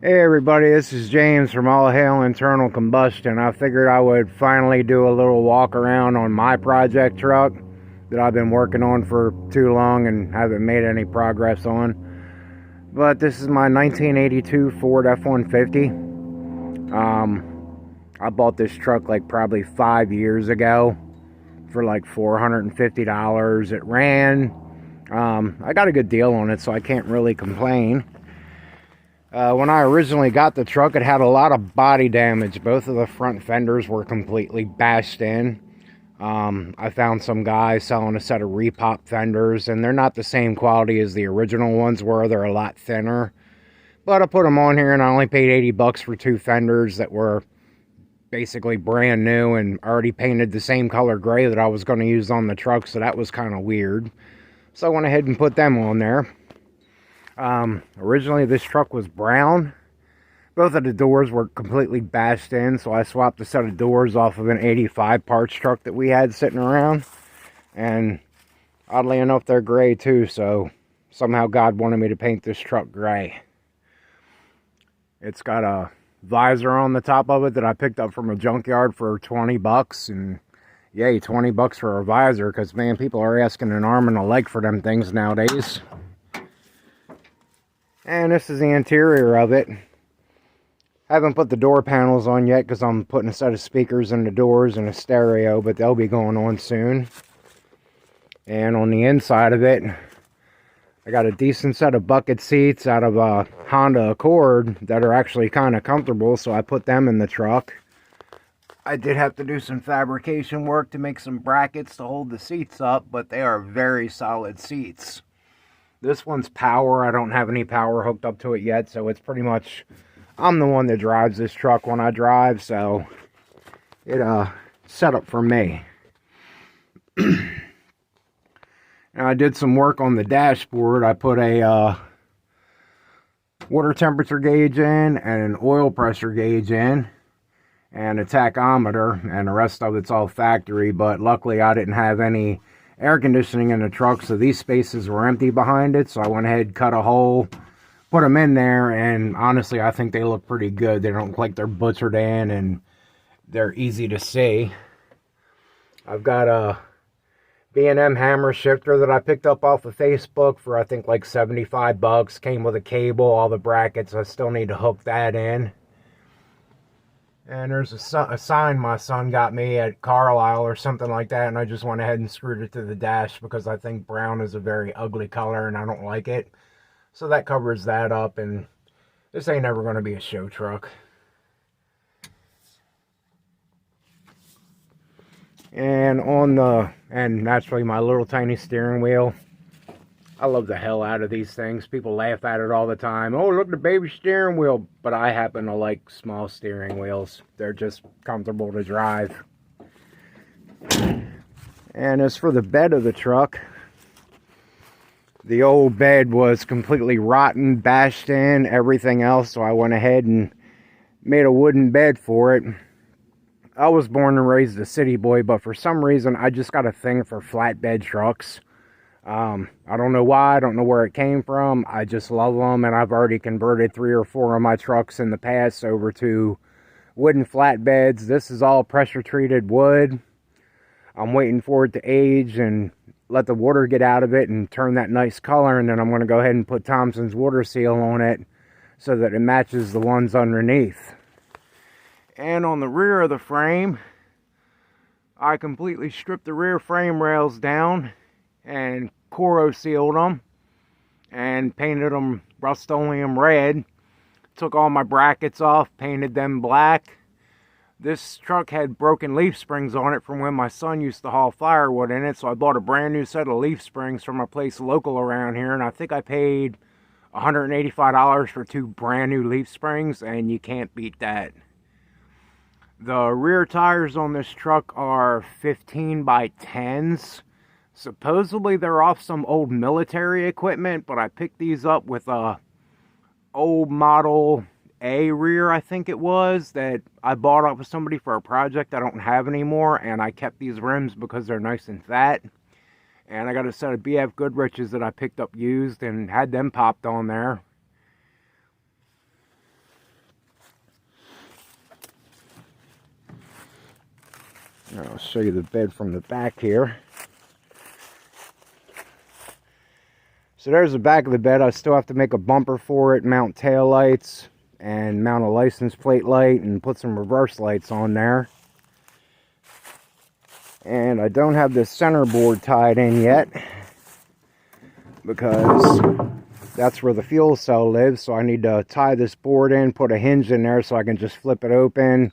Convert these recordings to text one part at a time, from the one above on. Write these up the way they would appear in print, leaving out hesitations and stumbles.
Hey everybody, this is James from All Hail Internal Combustion. I figured I would finally do a little walk around on my project truck that I've been working on for too long and haven't made any progress on. But this is my 1982 Ford F-150. I bought this truck like probably 5 years ago for like $450. It ran. I got a good deal on it, so I can't really complain. When I originally got the truck, it had a lot of body damage. Both of the front fenders were completely bashed in. I found some guy selling a set of repop fenders, and they're not the same quality as the original ones were. They're a lot thinner. But I put them on here, and I only paid $80 for two fenders that were basically brand new and already painted the same color gray that I was going to use on the truck, so that was kind of weird. So I went ahead and put them on there. Originally this truck was brown. Both of the doors were completely bashed in, so I swapped a set of doors off of an 85 parts truck that we had sitting around, and oddly enough they're gray too, so somehow God wanted me to paint this truck gray. It's got a visor on the top of it that I picked up from a junkyard for 20 bucks, and yay, 20 bucks for a visor, because man, people are asking an arm and a leg for them things nowadays. And this is the interior of it. Haven't put the door panels on yet because I'm putting a set of speakers in the doors and a stereo, but they'll be going on soon. And on the inside of it, I got a decent set of bucket seats out of a Honda Accord that are actually kind of comfortable, so I put them in the truck. I did have to do some fabrication work to make some brackets to hold the seats up, but they are very solid seats. This one's power. I don't have any power hooked up to it yet, so it's pretty much, I'm the one that drives this truck when I drive, so it set up for me. And I did some work on the dashboard. I put a water temperature gauge in and an oil pressure gauge in and a tachometer, and the rest of it's all factory, but luckily I didn't have any air conditioning in the truck, so these spaces were empty behind it, so I went ahead, cut a hole, put them in there, and honestly I think they look pretty good. They don't look like they're butchered in, and they're easy to see. I've got a B&M hammer shifter that I picked up off of Facebook for I think like 75 bucks. Came with a cable, all the brackets. I still need to hook that in. And there's a sign my son got me at Carlisle or something like that, and I just went ahead and screwed it to the dash because I think brown is a very ugly color and I don't like it. So that covers that up, and this ain't ever going to be a show truck. And naturally my little tiny steering wheel. I love the hell out of these things. People laugh at it all the time. Oh, look at the baby steering wheel. But I happen to like small steering wheels. They're just comfortable to drive. And as for the bed of the truck, the old bed was completely rotten, bashed in, everything else. So I went ahead and made a wooden bed for it. I was born and raised a city boy, but for some reason I just got a thing for flatbed trucks. I don't know why, I don't know where it came from. I just love them, and I've already converted 3 or 4 of my trucks in the past over to wooden flatbeds. This is all pressure treated wood. I'm waiting for it to age and let the water get out of it and turn that nice color, and then I'm going to go ahead and put Thompson's water seal on it so that it matches the ones underneath. And on the rear of the frame, I completely stripped the rear frame rails down and Coro sealed them and painted them Rust-Oleum red. Took all my brackets off, painted them black. This truck had broken leaf springs on it from when my son used to haul firewood in it, so I bought a brand new set of leaf springs from a place local around here, and I think I paid $185 for 2 brand new leaf springs, and you can't beat that. The rear tires on this truck are 15 by 10s. Supposedly they're off some old military equipment, but I picked these up with a old model A rear, I think it was, that I bought off of somebody for a project I don't have anymore, and I kept these rims because they're nice and fat. And I got a set of BF Goodrich's that I picked up used and had them popped on there. I'll show you the bed from the back here. So there's the back of the bed. I still have to make a bumper for it, mount tail lights, and mount a license plate light, and put some reverse lights on there. And I don't have the center board tied in yet, because that's where the fuel cell lives. So I need to tie this board in, put a hinge in there so I can just flip it open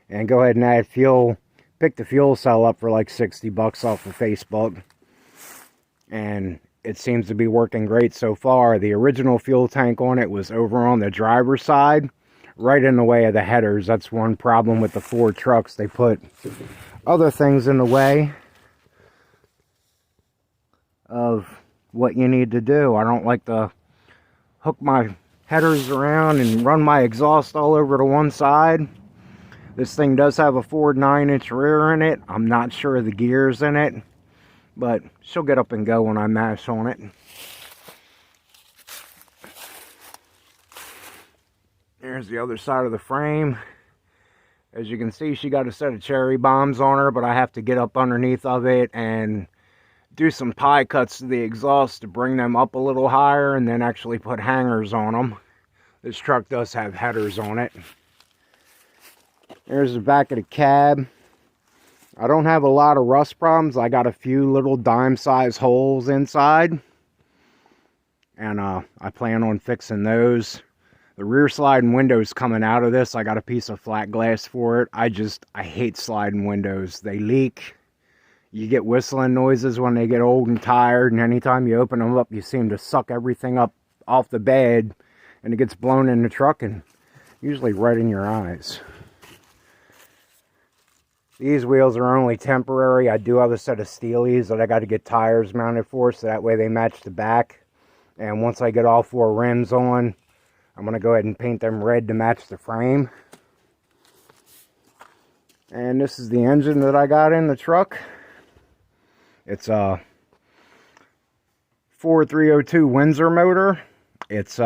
and go ahead and add fuel. Picked the fuel cell up for like 60 bucks off of Facebook, and it seems to be working great so far. The original fuel tank on it was over on the driver's side, right in the way of the headers. That's one problem with the Ford trucks. They put other things in the way of what you need to do. I don't like to hook my headers around and run my exhaust all over to one side. This thing does have a Ford 9-inch rear in it. I'm not sure of the gears in it, but she'll get up and go when I mash on it. There's the other side of the frame. As you can see, she got a set of cherry bombs on her, but I have to get up underneath of it and do some pie cuts to the exhaust to bring them up a little higher, and then actually put hangers on them. This truck does have headers on it. There's the back of the cab. I don't have a lot of rust problems. I got a few little dime-sized holes inside, and I plan on fixing those. The rear sliding windows coming out of this, I got a piece of flat glass for it. I hate sliding windows. They leak. You get whistling noises when they get old and tired, and anytime you open them up, you seem to suck everything up off the bed, and it gets blown in the truck, and usually right in your eyes. These wheels are only temporary. I do have a set of steelies that I got to get tires mounted for, so that way they match the back. And once I get all 4 rims on, I'm going to go ahead and paint them red to match the frame. And this is the engine that I got in the truck. It's a Ford 302 Windsor motor. It's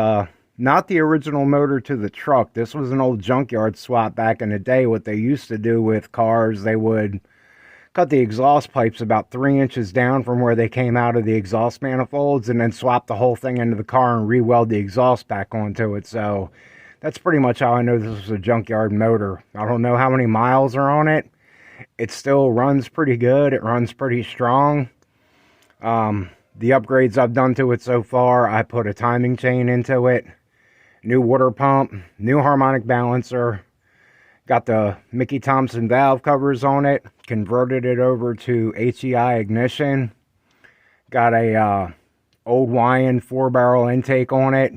not the original motor to the truck. This was an old junkyard swap back in the day. What they used to do with cars, they would cut the exhaust pipes about 3 inches down from where they came out of the exhaust manifolds, and then swap the whole thing into the car and re-weld the exhaust back onto it. So that's pretty much how I know this was a junkyard motor. I don't know how many miles are on it. It still runs pretty good. It runs pretty strong. The upgrades I've done to it so far, I put a timing chain into it, new water pump, new harmonic balancer, got the Mickey Thompson valve covers on it, converted it over to HEI ignition, got a old Wyand 4-barrel intake on it,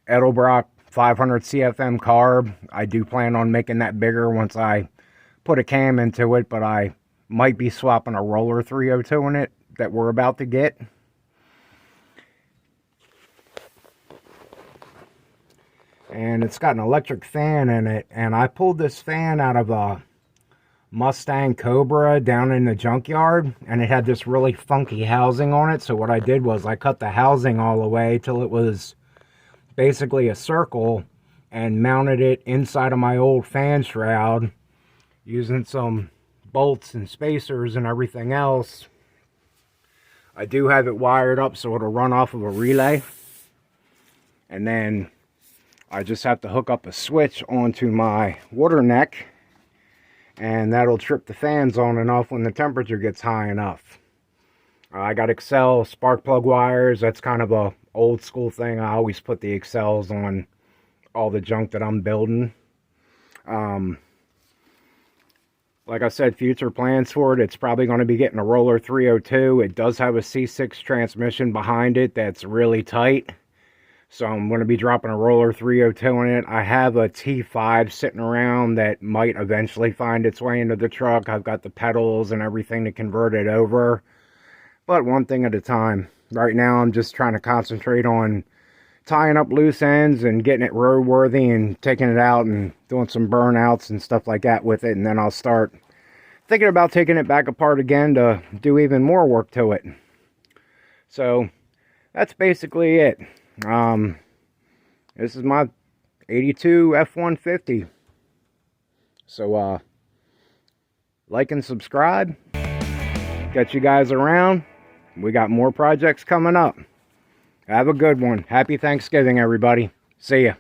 Edelbrock 500 CFM carb. I do plan on making that bigger once I put a cam into it, but I might be swapping a roller 302 in it that we're about to get. And it's got an electric fan in it, and I pulled this fan out of a Mustang Cobra down in the junkyard, and it had this really funky housing on it. So what I did was I cut the housing all the way till it was basically a circle, and mounted it inside of my old fan shroud using some bolts and spacers and everything else. I do have it wired up so it'll run off of a relay, and then I just have to hook up a switch onto my water neck, and that'll trip the fans on and off when the temperature gets high enough. I got Excel spark plug wires. That's kind of a old school thing. I always put the Excels on all the junk that I'm building. Like I said, future plans for it, it's probably going to be getting a roller 302. It does have a C6 transmission behind it that's really tight. So I'm going to be dropping a roller 302 in it. I have a T5 sitting around that might eventually find its way into the truck. I've got the pedals and everything to convert it over. But one thing at a time. Right now I'm just trying to concentrate on tying up loose ends and getting it roadworthy and taking it out and doing some burnouts and stuff like that with it. And then I'll start thinking about taking it back apart again to do even more work to it. So that's basically it. This is my 82 F150. So like and subscribe. Get you guys around. We got more projects coming up. Have a good one. Happy Thanksgiving, everybody. See ya.